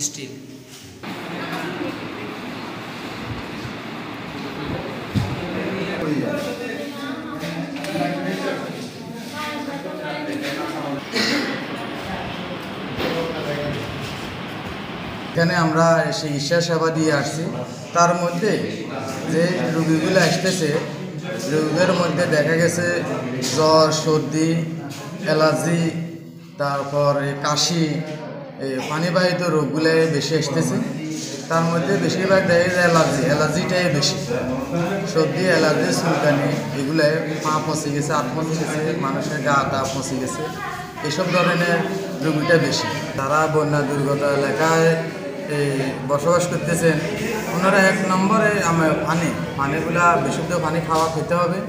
Still. এখানে আমরা চিকিৎসা সেবা দিয়ে আসছি। তার মধ্যে যে রোগীগুলো আসতেছে, রোগীদের মধ্যে দেখা গেছে জ্বর, সর্দি, অ্যালার্জি, তারপর কাশি, পানিবাহিত রোগগুলো বেশি আসতেছে। তার মধ্যে বেশিরভাগ দেখা যায় অ্যালার্জিটাই বেশি। সর্দি, অ্যালার্জি, চুলকানি, এগুলো পা পচে গেছে, হাত পচে গেছে, মানুষের গা টা পচে গেছে, এসব ধরনের রোগীটা বেশি। তারা বন্যা দুর্গত এলাকায় বসবাস করতেছেন, ওনারা এক নম্বরে পানিগুলা বিশুদ্ধ পানি খেতে হবে।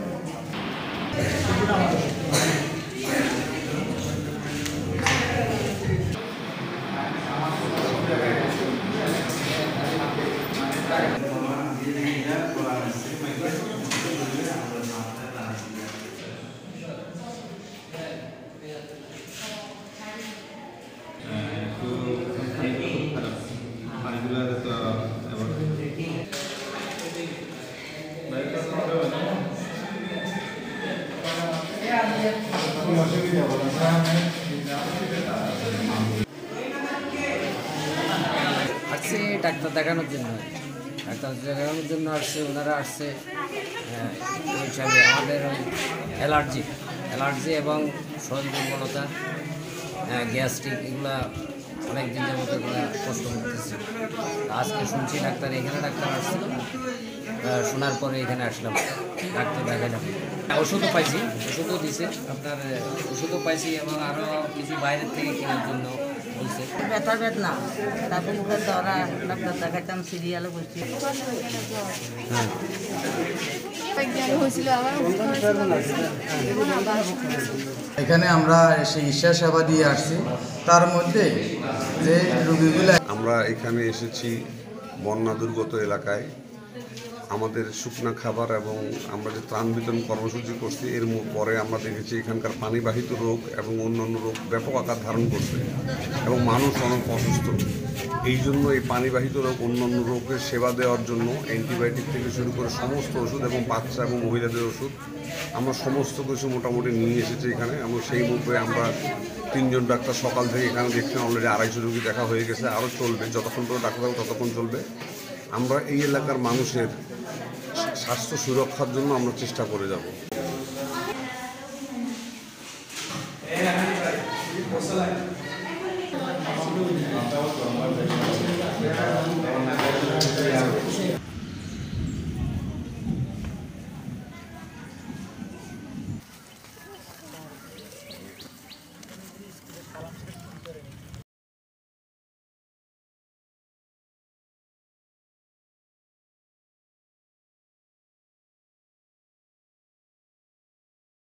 আসছে ডাক্তার দেখানোর জন্য, আসছে। ওনারা আসছে ওই হিসাবে আমাদের ওই অ্যালার্জি এবং শরীর দুর্বলতা, গ্যাস্ট্রিক, এগুলা অনেক দিন যাবত এগুলো কষ্ট করতেছে। আজকে শুনছি ডাক্তার আসছিল, শোনার পরে এখানে আসলাম, ডাক্তার দেখালাম। ওষুধও পাইছি, ওষুধও দিছে, আপনার ওষুধও পাইছি এবং আরও কিছু বাইরের থেকে কেনার জন্য বলছে। ব্যথা বেদনা, তারপর মুখের ধরা, ডাক্তার দেখাতাম, সিরিয়ালে বসছি। এখানে আমরা চিকিৎসা সেবা দিয়ে আসছি। তার মধ্যে যে রোগীগুলো, আমরা এখানে এসেছি বন্যা দুর্গত এলাকায়। আমাদের শুকনা খাবার এবং আমরা যে ত্রাণ বিতরণ কর্মসূচি করছি, এর পরে আমরা দেখেছি এখানকার পানিবাহিত রোগ এবং অন্যান্য রোগ ব্যাপক আকার ধারণ করছে এবং মানুষ অনেক অসুস্থ। এই জন্য এই পানিবাহিত রোগ, অন্যান্য রোগের সেবা দেওয়ার জন্য অ্যান্টিবায়োটিক থেকে শুরু করে সমস্ত ওষুধ এবং বাচ্চা এবং মহিলাদের ওষুধ আমরা সমস্ত কিছু মোটামুটি নিয়ে এসেছি এখানে। এবং সেই মধ্যে আমরা 3 জন ডাক্তার সকাল থেকে এখানে দেখছেন, অলরেডি 250 রোগী দেখা হয়ে গেছে, আরও চলবে, যতক্ষণ পর্যন্ত ডাক্তার থাকবে ততক্ষণ চলবে। আমরা এই এলাকার মানুষের স্বাস্থ্য সুরক্ষার জন্য আমরা চেষ্টা করে যাব।